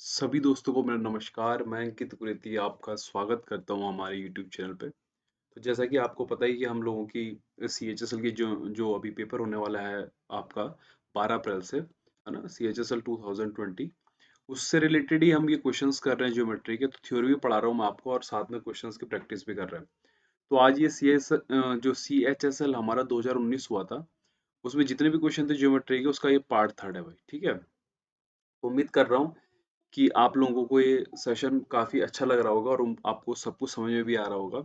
सभी दोस्तों को मेरा नमस्कार। मैं अंकित कुरेती आपका स्वागत करता हूँ हमारे यूट्यूब चैनल पे। तो जैसा कि आपको पता ही कि हम लोगों की सीएचएसएल की जो जो अभी पेपर होने वाला है आपका 12 अप्रैल से, है ना, सीएचएसएल 2020। उससे रिलेटेड ही हम ये क्वेश्चंस कर रहे हैं ज्योमेट्री के। तो थ्योरी भी पढ़ा रहा हूँ मैं आपको और साथ में क्वेश्चंस की प्रैक्टिस भी कर रहे हैं। तो आज ये जो सीएचएसएल हमारा 2019 हुआ था, उसमें जितने भी क्वेश्चन थे ज्योमेट्री के, उसका ये पार्ट थर्ड है भाई। ठीक है, उम्मीद कर रहा हूँ कि आप लोगों को ये सेशन काफ़ी अच्छा लग रहा होगा और आपको सब कुछ समझ में भी आ रहा होगा।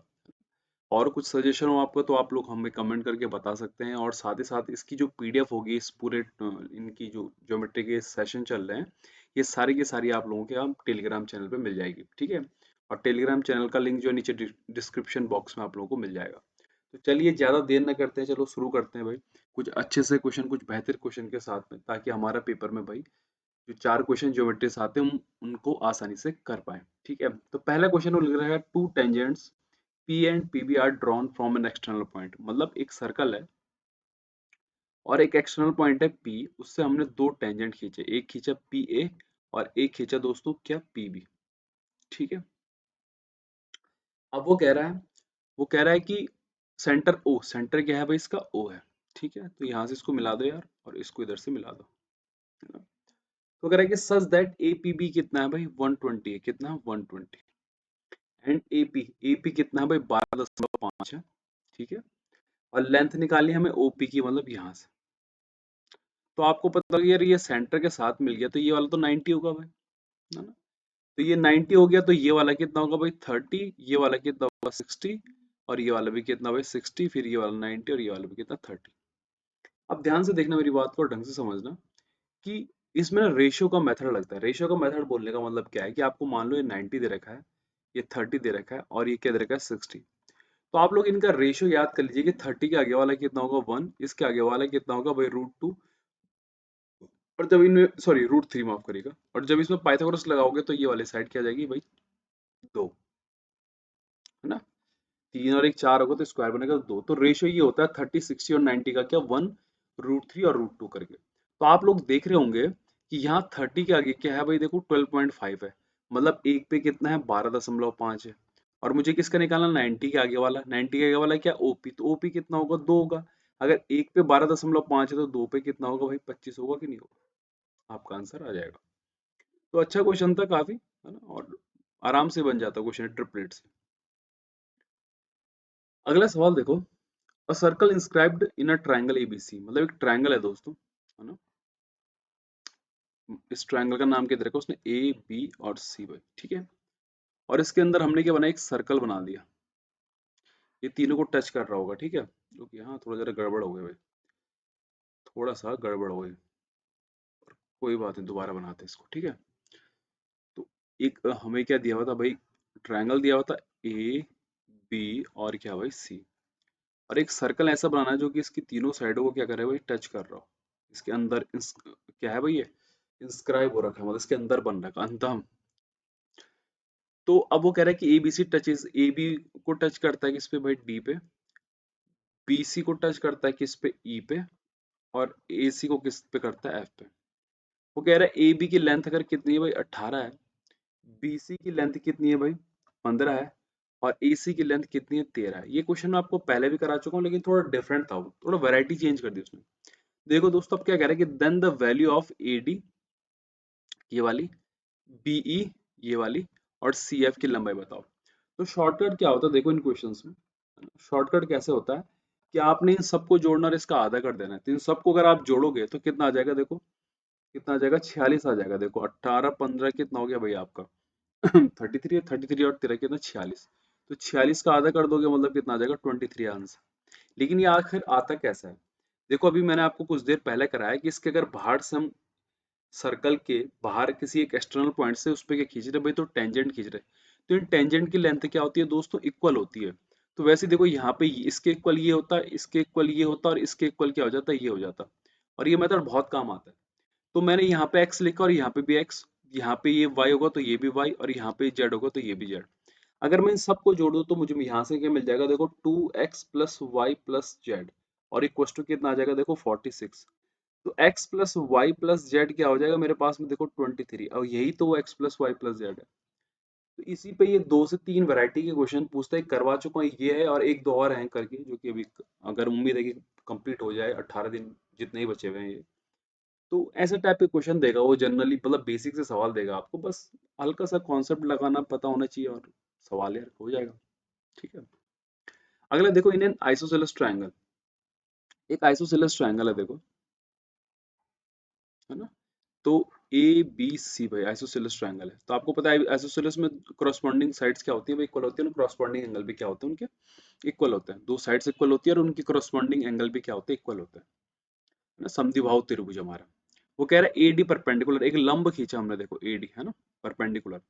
और कुछ सजेशन हो आपका तो आप लोग हमें कमेंट करके बता सकते हैं। और साथ ही साथ इसकी जो पीडीएफ होगी, इस पूरे इनकी जो ज्योमेट्री के सेशन चल रहे हैं, ये सारी की सारी आप लोगों के हम टेलीग्राम चैनल पे मिल जाएगी। ठीक है, और टेलीग्राम चैनल का लिंक जो है नीचे डिस्क्रिप्शन बॉक्स में आप लोगों को मिल जाएगा। तो चलिए ज़्यादा देर न करते हैं, चलो शुरू करते हैं भाई। कुछ अच्छे से क्वेश्चन, कुछ बेहतर क्वेश्चन के साथ में, ताकि हमारा पेपर में भाई जो 4 क्वेश्चन ज्योमेट्री से आते हैं हम उनको आसानी से कर पाएँ। ठीक है, तो पहला क्वेश्चन वो लिख रहा है, two tangents P and P B are drawn from an external point. मतलब एक सर्कल है और एक एक्सटर्नल पॉइंट है पी, उससे हमने दो टेंजेंट खींचे, एक खींचा पी ए और एक खींचा दोस्तों क्या पी बी। ठीक है, अब वो कह रहा है कि सेंटर ओ, सेंटर क्या है भाई इसका, ओ है। ठीक है, तो यहाँ से इसको मिला दो यार और इसको इधर से मिला दो, है ना। तो कह रहा है कि such that A P B कितना है भाई, 120 है। कितना, 120। एंड एपी कितना है भाई, 12.5 है। ठीक है, और लेंथ निकालनी है हमें ओपी की, मतलब यहाँ से। तो आपको पता लग यार, ये सेंटर के साथ मिल गया तो ये वाला तो 90 होगा भाई, है ना। तो ये 90 हो गया, तो ये वाला कितना होगा भाई, 30। ये वाला कितना होगा, 60। और ये वाला भी कितना भाई, 60। फिर ये वाला 90 और ये वाला भी कितना, 30। अब ध्यान से देखना मेरी बात को, ढंग से समझना कि इसमें ना रेशियो का मेथड लगता है। रेशियो का मेथड बोलने का मतलब क्या है कि आपको मान लो ये 90 दे रखा है, ये 30 दे रखा है और ये क्या दे रखा है, 60। तो आप लोग इनका रेशियो याद कर लीजिए कि 30 के आगे वाला कितना होगा, 1। इसके आगे वाला कितना होगा भाई, √2। और जब इनमें, सॉरी, √3, माफ करिएगा। और जब इसमें पाइथागोरस लगाओगे तो ये वाली साइड क्या आ जाएगी भाई, 2, है ना। 3 और 1 4 होगा तो स्क्वायर बनेगा 2। तो रेशियो ये होता है 30, 60 और 90 का, क्या, 1, √3 और √2 करके। तो आप लोग देख रहे होंगे कि यहाँ 30 के आगे क्या है भाई, देखो 12.5 है। मतलब एक पे कितना है, 12.5 है। और मुझे किसका निकालना, 90 के आगे वाला। 90 के आगे वाला क्या, ओपी। तो ओपी कितना होगा, 2 होगा। अगर एक पे 12.5 है तो दो पे कितना होगा भाई, 25 होगा कि नहीं होगा। आपका आंसर आ जाएगा। तो अच्छा क्वेश्चन था काफी, है ना, और आराम से बन जाता क्वेश्चन ट्रिपलेट से। अगला सवाल देखो, a circle inscribed in a triangle ABC. मतलब एक ट्रायंगल है दोस्तों, है ना। इस ट्रायंगल का नाम क्या दे रखा है उसने, ए बी और सी भाई। ठीक है, और इसके अंदर हमने क्या बनाया, एक सर्कल बना दिया। ये तीनों को टच कर रहा होगा। ठीक है, जो कि यहाँ थोड़ा जरा गड़बड़ हो गया भाई, थोड़ा सा गड़बड़ हो गई। कोई बात नहीं, दोबारा बनाते हैं इसको। ठीक है, तो एक हमें क्या दिया हुआ था भाई, ट्रायंगल दिया हुआ था, ए बी और क्या भाई, सी। और एक सर्कल ऐसा बनाना है जो कि इसकी तीनों साइडों को क्या करे भाई, टच कर रहा हो। इसके अंदर क्या है भाई, ये इंस्क्राइब हो रखा है, मतलब इसके अंदर बन रखा है, अंतः। तो अब वो कह रहा है कि A B C touches, A B को टच करता है किस पे भाई, डी पे। बी सी को टच करता है किस पे, ई पे। और ए सी को किस पे करता है, एफ पे। वो कह रहा है ए बी की लेंथ अगर कितनी है भाई, 18 है। बी सी की लेंथ कितनी है भाई, 15 है। और ए सी की लेंथ कितनी है, 13 है। ये क्वेश्चन मैं आपको पहले भी करा चुका हूँ, लेकिन थोड़ा डिफरेंट था वो, थोड़ा वैरायटी चेंज कर दी उसने। देखो दोस्तों, अब क्या कह रहा है कि then the value of A D, ये वाली, बीई, ये वाली, और सी एफ की लंबाई बताओ। तो शॉर्टकट क्या होता है देखो इन क्वेश्चंस में, शॉर्टकट कैसे होता है कि आपने इन सबको जोड़ना और इसका आधा कर देना है। तो इन सबको अगर आप जोड़ोगे तो कितना आ जाएगा, देखो कितना आ जाएगा, 46 आ जाएगा। देखो 18 15 कितना हो गया भाई आपका, 33 है। 33 और 13 कितना, 46। तो 46 का आधा कर दोगे मतलब कितना आ जाएगा, 23 आंसर। लेकिन ये आखिर आता कैसा है, देखो अभी मैंने आपको कुछ देर पहले कराया कि इसके अगर बाहर से हम सर्कल के बाहर किसी एक एक्सटर्नल पॉइंट से उस पे क्या खींच रहे भाई, तो टेंजेंट खींच रहे। तो इन टेंजेंट की लेंथ क्या होती है दोस्तों, इक्वल होती है। तो वैसे देखो यहाँ पे इसके इक्वल ये होता है, इसके इक्वल ये होता है और इसके इक्वल क्या हो जाता है, ये हो जाता है। और ये मेथड बहुत काम आता है। तो मैंने यहाँ पे x लिखा और यहाँ पे भी x। यहाँ पे ये y होगा तो ये भी y, और यहाँ पे z होगा तो ये भी z। अगर मैं इन सबको जोड़ दूं तो मुझे यहाँ से क्या मिल जाएगा, देखो 2x + y + z। और इक्वल टू कितना आ जाएगा, देखो 46। तो x plus y plus z क्या हो जाएगा मेरे पास में, देखो 23, और यही तो वो x plus y plus z है। तो इसी पे ये 2 से 3 वैरायटी के क्वेश्चन पूछता है, करवा चुका हूँ ये है, और एक दो और हैं करके, जो कि अभी अगर उम्मीद है कि कंप्लीट हो जाए 18 दिन जितने ही बचे हुए हैं ये। तो ऐसे टाइप के क्वेश्चन देगा वो, जनरली मतलब बेसिक से सवाल देगा आपको, बस हल्का सा कॉन्सेप्ट लगाना पता होना चाहिए और सवाल यार हो जाएगा। ठीक है। अगला देखो, इन एन आइसोसेलेस ट्रायंगल, एक आइसोसेलेस ट्रायंगल है देखो, है ना। तो ए बी सी भाई आइसोसेलेस ट्रायंगल है, तो आपको पता है आइसोसेलेस में करस्पॉन्डिंग साइड्स क्या होती है भाई, इक्वल होती है ना, करस्पॉन्डिंग एंगल भी क्या होते हैं उनके, इक्वल होते हैं, दो साइड्स इक्वल होती है और उनकी करस्पॉन्डिंग एंगल भी क्या होते हैं, इक्वल होते हैं, है ना, समद्विबाहु त्रिभुज हमारा। वो कह रहा है एडी परपेंडिकुलर, एक लंब खींचा हमने देखो एडी, है ना, perpendicular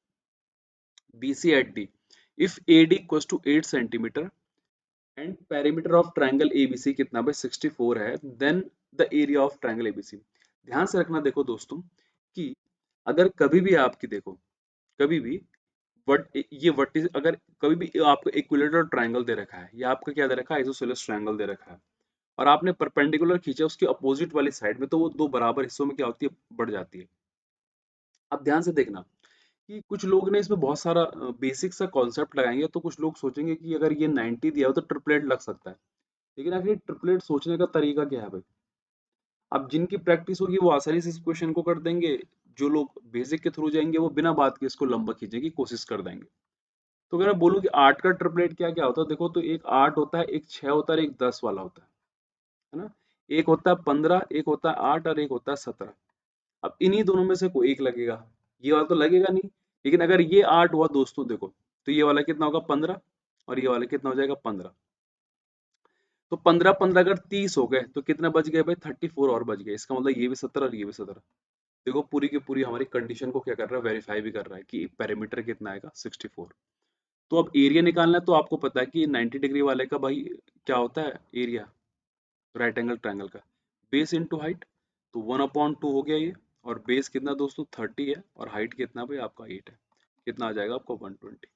BC at D. If AD equals to 8 centimetre and perimeter of triangle ABC कितना भाई 64 है, then the area of triangle ABC। ध्यान से रखना देखो दोस्तों कि अगर कभी भी आपकी देखो, कभी भी वट ये वर्टिस अगर कभी भी आपको इक्विलेटरल ट्रायंगल दे रखा है, या आपका क्या दे रखा है, आइसोसेलेस ट्रायंगल दे रखा है, और आपने परपेंडिकुलर खींचा उसके अपोजिट वाली साइड में, तो वो दो बराबर हिस्सों में क्या होती है, बढ़ जाती है। अब ध्यान से देखना कि कुछ लोग ने इसमें बहुत सारा बेसिक सा कॉन्सेप्ट लगाएंगे, तो कुछ लोग सोचेंगे कि अगर ये 90 दिया हो तो ट्रिपलेट लग सकता है, लेकिन आखिर ट्रिपलेट सोचने का तरीका क्या है भाई। अब जिनकी प्रैक्टिस होगी वो आसानी से इस क्वेश्चन को कर देंगे, जो लोग बेसिक के थ्रू जाएंगे वो बिना बात के इसको लंबा खींचने की कोशिश कर देंगे। तो अगर मैं बोलूँ कि 8 का ट्रिपलेट क्या क्या होता है, देखो तो एक 8 होता है, एक 6 होता है और एक 10 वाला होता है ना। एक होता है 15, एक होता है 8 और एक होता है 17। अब इन्हीं दोनों में से कोई एक लगेगा, ये वाला तो लगेगा नहीं। लेकिन अगर ये 8 हुआ दोस्तों देखो, तो ये वाला कितना होगा 15, और ये वाला कितना हो जाएगा 15। तो 15 15 अगर 30 हो गए तो कितने बच गए भाई, 34 और बच गए, इसका मतलब ये भी 17 और ये भी 17। देखो पूरी की पूरी हमारी कंडीशन को क्या कर रहा है, वेरीफाई भी कर रहा है कि पेरीमीटर कितना आएगा 64। तो अब एरिया निकालना है, तो आपको पता है कि 90 डिग्री वाले का भाई क्या होता है एरिया, राइट एंगल ट्रायंगल का, बेस इंटू हाइट। तो 1/2 हो गया ये, और बेस कितना दोस्तों 30 है, और हाइट कितना भाई आपका 8 है, कितना आ जाएगा आपको 120।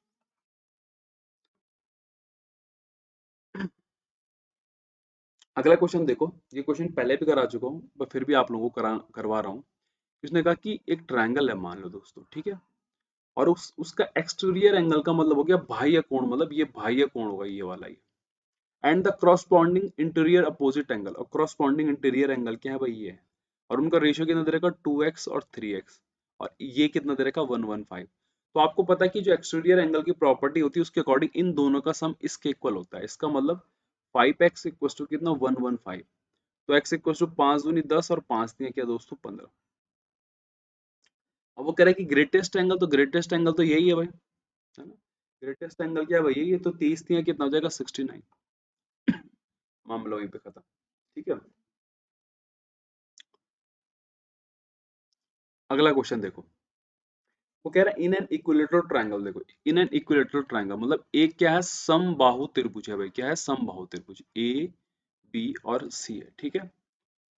अगला क्वेश्चन देखो, ये क्वेश्चन पहले भी करा चुका हूँ पर फिर भी आप लोगों को करवा रहा हूँ। इसने कहा कि एक ट्रायंगल है मान लो दोस्तों, ठीक है, और उसका एक्सटीरियर एंगल का मतलब हो गया बाह्य कोण, मतलब ये बाह्य कोण होगा ये वाला ही, and the corresponding interior opposite angle, और करस्पॉन्डिंग इंटीरियर एंगल क्या है भाई ये है, और उनका रेशियो कितना दे रखा 2x और 3x, और ये कितना दे रखा 115। तो आपको पता है कि जो एक्सटीरियर एंगल की प्रॉपर्टी होती है उसके अकॉर्डिंग इन दोनों का सम इसके इक्वल होता है, इसका मतलब 5x इक्वल टू कितना 115। तो x इक्वल टू 5 दूनी 10 और 5 दिए क्या दोस्तों 15। अब वो कह रहा है कि ग्रेटेस्ट एंगल, तो ग्रेटेस्ट एंगल तो यही है भाई, है ना। ग्रेटेस्ट एंगल क्या है भाई, यही है, तो 30 दिया कितना हो जाएगा 69। मामला वहीं पे खत्म। ठीक है। अगला क्वेश्चन देखो, वो कह रहा है इन एन इक्विलेटरल ट्रायंगल, देखो इन एन इक्विलेटरल ट्रायंगल मतलब एक क्या है, समबाहु त्रिभुज है भाई, क्या है समबाहु त्रिभुज, ए बी और सी है, ठीक है।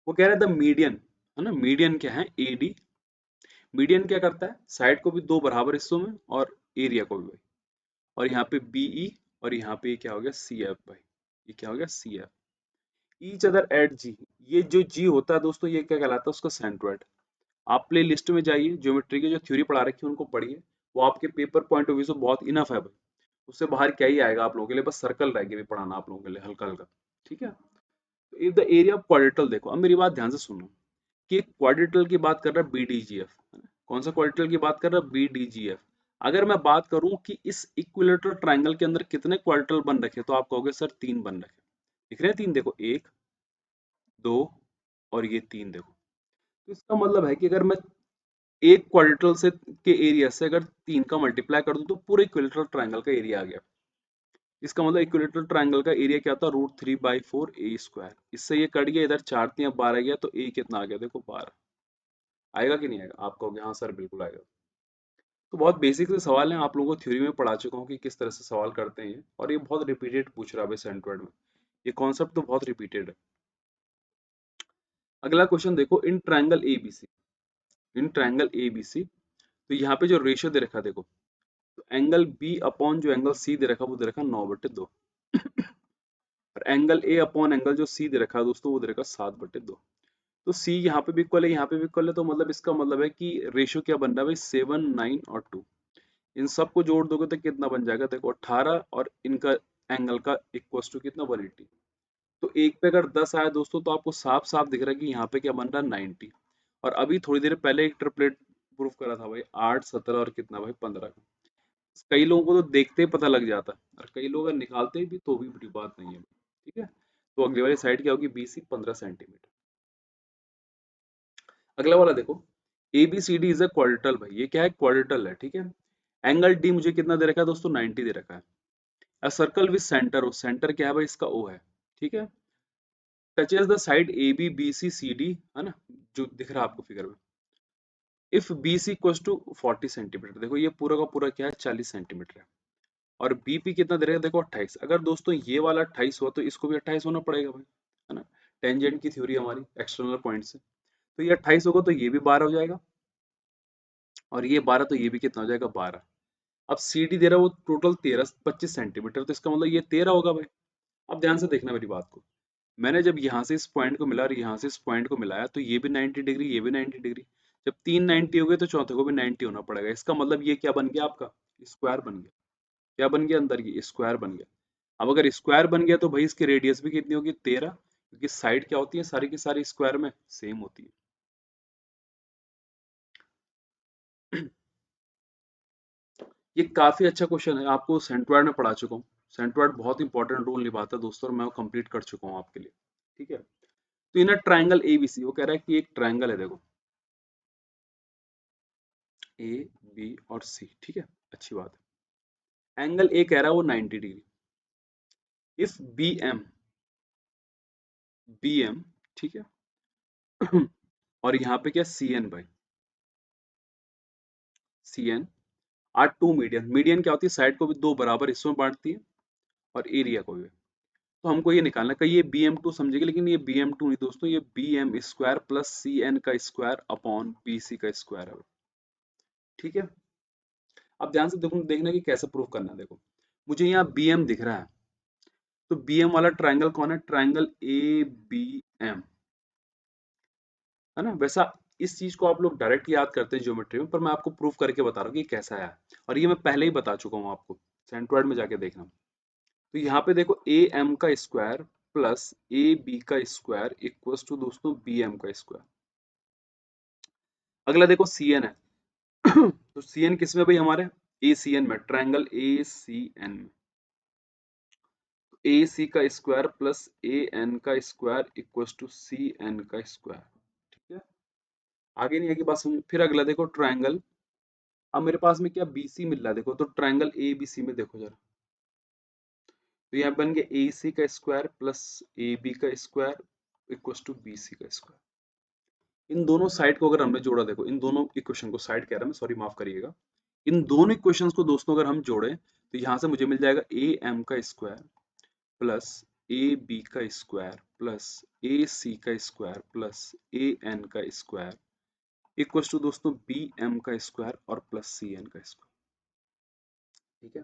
वो कह रहा है द मीडियन, है ना, मीडियन क्या है AD, मीडियन क्या करता है, साइड को भी दो बराबर हिस्सों में और एरिया को भी भाई, और यहाँ पे BE, और यहाँ पे क्या हो गया CF भाई, ये क्या हो गया CF, each other at G। ये जो G होता है दोस्तों ये क्या कहलाता है, उसका सेंट्रोइड। आप प्ले लिस्ट में जाइए, ज्योमेट्री की जो थ्योरी पढ़ा रखी है उनको पढ़िए, वो आपके पेपर पॉइंट ऑफ व्यू से बहुत इनफ है भाई। उससे बाहर क्या ही आएगा आप लोगों के लिए, बस सर्कल रह गया भी पढ़ाना आप लोगों के लिए हल्का हल्का। ठीक है। तो if the area of quadrilateral, देखो अब मेरी बात ध्यान से सुनो, कि क्वाड्रेटल की बात कर रहा है BDGF, है ना, कौन सा क्वाड्रेटल की बात कर रहा है BDGF। अगर मैं बात करूं कि इस इक्विलेटरल ट्रायंगल के अंदर कितने क्वाड्रेटल बन रखे, तो आप कहोगे सर 3 बन रखे। दिख रहे हैं 3, देखो 1 2 और ये 3 देखो। तो इसका मतलब है कि अगर मैं एक क्वाड्रेटल से के एरिया से अगर 3 का मल्टीप्लाई कर दूं तो पूरे इक्विलेटरल ट्रायंगल का एरिया आ गया। इसका मतलब इक्विलेटरल ट्रायंगल का एरिया क्या होता है, √3/4 A²। इससे ये कट गया, इधर 4 3 12 गया, तो A कितना आ गया देखो 12। आएगा कि नहीं आएगा, आप कहोगे हाँ सर बिल्कुल आएगा। तो बहुत बेसिक से सवाल है, आप लोगों को थ्योरी में पढ़ा चुका हूँ कि किस तरह से सवाल करते हैं, और ये बहुत रिपीटेड पूछ रहा है सेंट्रोइड में, ये कॉन्सेप्ट तो बहुत रिपीटेड है। अगला क्वेश्चन देखो, in triangle ABC, in triangle ABC, तो यहाँ पे जो रेशियो दे रखा है देखो, तो एंगल B अपॉन जो एंगल C दे रखा वो दे रखा 9/2, और एंगल A अपॉन एंगल जो C दे रखा है दोस्तों वो दे रखा 7/2। तो सी यहाँ पे भी इक्वल है, यहाँ पे भी इक्वल है, तो मतलब इसका मतलब है कि रेशियो क्या बन रहा है भाई, 7, 9 और 2। इन सबको जोड़ दोगे तो कितना बन जाएगा, देखो 18, और इनका एंगल का इक्वल टू कितना, 180। तो एक पे अगर 10 आया दोस्तों, तो आपको साफ साफ दिख रहा है कि यहाँ पे क्या बन रहा है, 90। और अभी थोड़ी देर पहले एक ट्रिपलेट प्रूफ करा था भाई, 8, 17 और कितना भाई, 15 का। कई लोगों को तो देखते ही पता लग जाता है, और कई लोग अगर निकालते भी तो भी बड़ी बात नहीं है। ठीक है, तो अगली वाली साइड क्या होगी, BC 15 सेंटीमीटर। अगला वाला देखो, ABCD इज अ क्वाड्रेटल भाई, ये क्या है, क्वाड्रेटल है। ठीक है, एंगल डी मुझे कितना दे रखा है दोस्तों, 90 दे रखा है। A circle with centre, O centre क्या है भाई, इसका O है। ठीक है, टचेस द साइड ABBCCD, है ना, जो दिख रहा है आपको फिगर में। If BC equals to 40 centimetre, देखो ये पूरा का पूरा क्या है, 40 सेंटीमीटर है। और BP कितना दे रहा है, देखो 28। अगर दोस्तों ये वाला 28 हुआ तो इसको भी 28 होना पड़ेगा भाई, है ना। टेंजेंट की थ्योरी हमारी एक्सटर्नल पॉइंट से, तो ये 28 होगा तो ये भी 12 हो जाएगा, और ये 12 तो ये भी कितना हो जाएगा, 12। अब CD दे रहा है वो टोटल 25 सेंटीमीटर, तो इसका मतलब ये 13 होगा भाई। अब ध्यान से देखना मेरी बात को, मैंने जब यहाँ से इस पॉइंट को मिला और यहाँ से इस पॉइंट को मिलाया, तो ये भी 90 डिग्री, ये भी 90 डिग्री। जब तीन 90 हो गए तो चौथे को भी 90 होना पड़ेगा। इसका मतलब ये क्या बन गया आपका, स्क्वायर बन गया। क्या बन गया, अंदर की स्क्वायर बन गया। अब अगर स्क्वायर बन गया तो भाई इसकी रेडियस भी कितनी होगी, 13, क्योंकि साइड क्या होती है, सारी की सारी स्क्वायर में सेम होती है। ये काफी अच्छा क्वेश्चन है, आपको सेंट्रोइड में पढ़ा चुका हूँ। सेंट्रोइड बहुत इंपॉर्टेंट रोल निभाता है दोस्तों, और मैं वो कंप्लीट कर चुका हूँ आपके लिए। ठीक है, तो इन ट्राइंगल ABC, वो कह रहा है कि एक ट्राइंगल है, देखो AB और C। ठीक है, अच्छी बात है। एंगल A कह रहा है वो 90 डिग्री। इफ BM, ठीक है, और यहाँ पे क्या, CN भाई, CN are two median. Median क्या होती है, साइड को भी दो बराबर हिस्सों में बांटती है, और एरिया को भी। तो हमको ये निकालना है, ये BM2 समझेगा, लेकिन ये BM2 नहीं दोस्तों, ये BM स्क्वायर प्लस CN का स्क्वायर अपॉन BC का स्क्वायर है। ठीक है, अब ध्यान से देखो, देखना कि कैसे प्रूव करना है। देखो मुझे यहाँ BM दिख रहा है, तो BM वाला ट्राइंगल कौन है, ट्राइंगल ABM, है ना। वैसा इस चीज को आप लोग डायरेक्ट याद करते हैं ज्योमेट्री में, पर मैं आपको प्रूफ करके बता रहा हूँ कि कैसा है। और ये मैं पहले ही बता चुका हूँ आपको, सेंट्रोइड में जाके देखना। तो यहाँ पे देखो AM का स्क्वायर प्लस AB का स्क्वायर इक्वल्स टू दोस्तों BM का स्क्वायर। अगला देखो CN है। तो CN किस में भाई, हमारे ACN में, ट्राइंगल ACN में। AC का स्क्वायर प्लस AN का स्क्वायर इक्वल्स टू CN का स्क्वायर। ठीक है, आगे नहीं आगे बात समझ। फिर अगला देखो ट्राइंगल, अब मेरे पास में क्या BC मिल रहा है, देखो तो ट्राइंगल ABC में देखो जरा, तो यहाँ बन गया AC का स्क्वायर प्लस AB का स्क्वायर इक्वल्स टू BC का स्क्वायर। इन दोनों साइड को अगर हमने जोड़ा, देखो इन दोनों इक्वेशन को, साइड कह रहा मैं, सॉरी माफ करिएगा, इन दोनों इक्वेशंस को दोस्तों अगर हम जोड़ें, तो यहाँ से मुझे मिल जाएगा AM का स्क्वायर प्लस AB का स्क्वायर प्लस AC का स्क्वायर प्लस AN का स्क्वायर इक्वल्स टू दोस्तों BM का स्क्वायर और प्लस CN का स्क्वायर। ठीक है,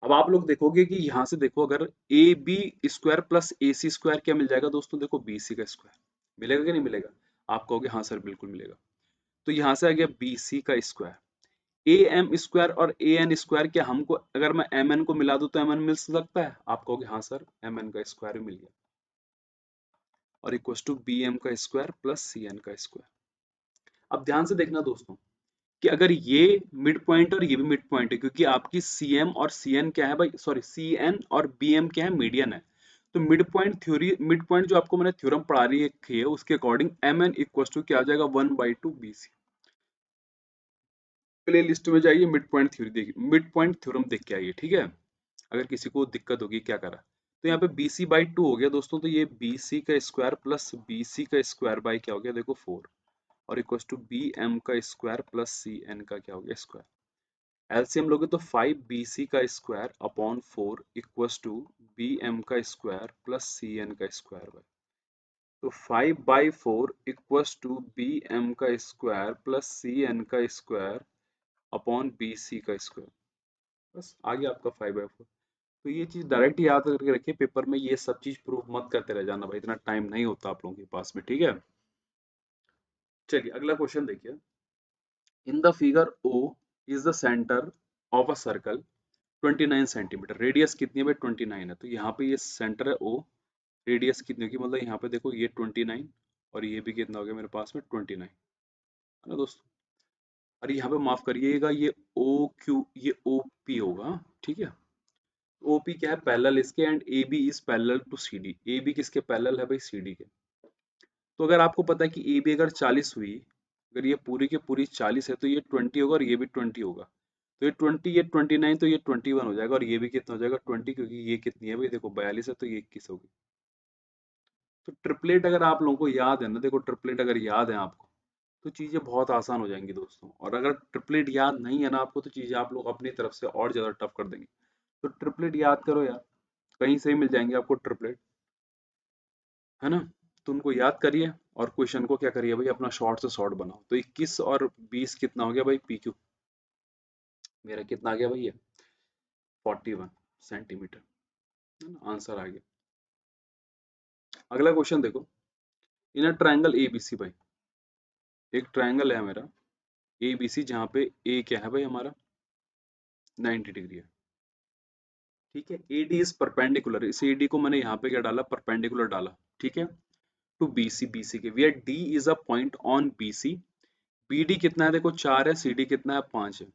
अब आप लोग देखोगे कि यहाँ से देखो, अगर AB square plus AC square क्या मिल जाएगा दोस्तों, देखो BC का स्क्वायर मिलेगा कि नहीं मिलेगा। आप कहोगे हाँ सर बिल्कुल मिलेगा। तो यहाँ से आ गया BC का स्क्वायर, AM स्क्वायर और AN स्क्वायर, क्या हमको अगर मैं MN को मिला दूं तो MN मिल सकता है, आप कहोगे हाँ सर MN का स्क्वायर भी मिल गया, और इक्वल टू BM का स्क्वायर प्लस CN का स्क्वायर। अब ध्यान से देखना दोस्तों, कि अगर ये मिड पॉइंट और ये भी मिड पॉइंट है, क्योंकि आपकी CM और CN क्या है भाई, सॉरी CN और BM क्या है, मीडियन है। तो mid point theory, mid point जो आपको मैंने थ्योरम पढ़ा रही है उसके अकॉर्डिंग MN इक्वल टू क्या आ जाएगा, 1/2 BC। प्ले लिस्ट में जाइए, मिड पॉइंट थ्योरी देखिए, मिड पॉइंट थ्योरम देख के आइए। ठीक है, अगर किसी को दिक्कत होगी क्या करा, तो यहाँ पे BC/2 हो गया दोस्तों, तो ये BC का स्क्वायर प्लस BC का स्क्वायर बाई क्या हो गया, देखो 4, और इक्वल टू BM का स्क्वायर प्लस CN का क्या हो गया, स्क्वायर। एलसीएम लोगे तो 5BC का square upon 4 equals to BM का स्क्वायर प्लस CN का स्क्वायर बाय, तो 5/4 इक्वल्स टू BM का स्क्वायर प्लस CN का स्क्वायर अपॉन BC का स्क्वायर। बस आ गया आपका 5/4। तो ये चीज डायरेक्ट याद करके रखिए, पेपर में ये सब चीज प्रूव मत करते रह जाना भाई, इतना टाइम नहीं होता आप लोगों के पास में। ठीक है, चलिए अगला क्वेश्चन देखिए। In the figure O is the centre of a circle 29 centimetre, radius कितनी है भाई 29 है, तो यहाँ पे ये सेंटर है ओ, रेडियस कितनी होगी, मतलब यहाँ पे देखो ये 29 और ये भी कितना हो गया मेरे पास में 29, है ना दोस्तों। और यहाँ पे माफ करिएगा ये ओ क्यू, ये ओ पी होगा, ठीक है। ओ पी क्या है, पैरेलल इसके, and A B is parallel to C D, A B किसके पैरेलल है भाई सी डी के। तो अगर आपको पता है कि ए बी अगर 40 हुई, अगर ये पूरी की पूरी 40 है तो ये 20 होगा और ये भी 20 होगा, तो ये 20 ये 29 तो ये 21 हो जाएगा, और ये भी कितना हो जाएगा 20, क्योंकि ये कितनी है भाई देखो 42 है तो ये 21 होगी। तो ट्रिपलेट अगर आप लोगों को याद है ना, देखो ट्रिपलेट अगर याद है आपको तो चीज़ें बहुत आसान हो जाएंगी दोस्तों, और अगर ट्रिपलेट याद नहीं है ना आपको तो चीज़ें आप लोग अपनी तरफ से और ज़्यादा टफ कर देंगे। तो ट्रिपलेट याद करो यार, कहीं से ही मिल जाएंगे आपको ट्रिपलेट, है ना। तो उनको याद करिए और क्वेश्चन को क्या करिए भाई, अपना शॉर्ट से शॉर्ट बनाओ। तो 21 और 20 कितना हो गया भाई पी क्यू, मेरा कितना आ गया भैया 41 सेंटीमीटर, है ना, आंसर आ गया। अगला क्वेश्चन देखो। इन अ ट्रायंगल ए बी सी भाई, एक ट्रायंगल है मेरा ए बी सी, जहाँ पे ए क्या है भाई हमारा 90 डिग्री है, ठीक है। ए डी इज परपेंडिकुलर, इस ए डी को मैंने यहाँ पे क्या डाला, परपेंडिकुलर डाला, ठीक है, to B C, B C के, where D is a point on B C. B D कितना है देखो 4 है, सी डी कितना है 5 है।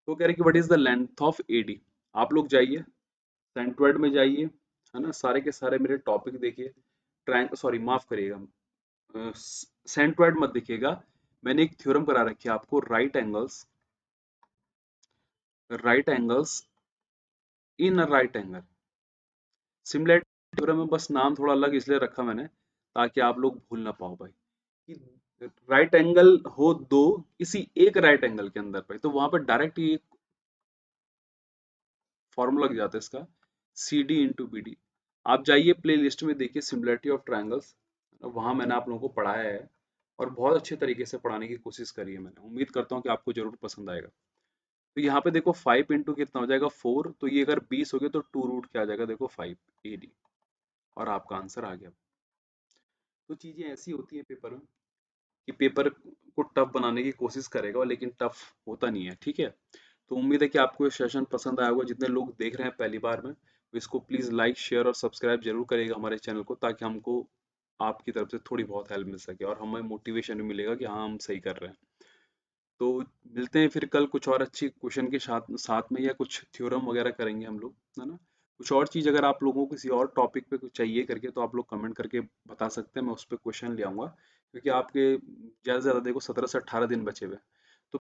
तो कह रहे कि what is the length of A D. आप लोग जाइए सेंट्रोइड में जाइए, है ना, सारे के सारे मेरे टॉपिक देखिए। ट्रायंग सॉरी माफ करिएगा, सेंट्रोइड मत देखिएगा, मैंने एक थ्योरम करा रखी है आपको, right angles in a right angle, similarity theorem में, बस नाम थोड़ा अलग इसलिए रखा मैंने ताकि आप लोग भूल ना पाओ भाई, कि राइट एंगल हो दो इसी एक राइट एंगल के अंदर भाई, तो वहां पर डायरेक्ट ये फॉर्मूला लग जाता है इसका, C D into B D. आप जाइए प्ले लिस्ट में देखिए सिमिलरिटी ऑफ ट्रायंगल्स, वहां मैंने आप लोगों को पढ़ाया है और बहुत अच्छे तरीके से पढ़ाने की कोशिश करी है मैंने, उम्मीद करता हूँ कि आपको जरूर पसंद आएगा। तो यहाँ पे देखो 5 इंटू कितना हो जाएगा 4, तो ये अगर 20 हो गया तो 2 रूट क्या आ जाएगा देखो 5 ए डी, और आपका आंसर आ गया। तो चीजें ऐसी होती है पेपर में कि पेपर को टफ बनाने की कोशिश करेगा लेकिन टफ होता नहीं है, ठीक है। तो उम्मीद है कि आपको ये सेशन पसंद आया होगा, जितने लोग देख रहे हैं पहली बार में, तो इसको प्लीज़ लाइक शेयर और सब्सक्राइब जरूर करिएगा हमारे चैनल को, ताकि हमको आपकी तरफ से थोड़ी बहुत हेल्प मिल सके और हमें मोटिवेशन भी मिलेगा कि हाँ हम सही कर रहे हैं। तो मिलते हैं फिर कल कुछ और अच्छी क्वेश्चन के साथ साथ में, या कुछ थ्योरम वगैरह करेंगे हम लोग, है ना। कुछ और चीज़ अगर आप लोगों को किसी और टॉपिक पे कुछ चाहिए करके तो आप लोग कमेंट करके बता सकते हैं, मैं उस पर क्वेश्चन ले आऊँगा, क्योंकि आपके ज़्यादा से ज़्यादा देखो 17 से 18 दिन बचे हुए हैं।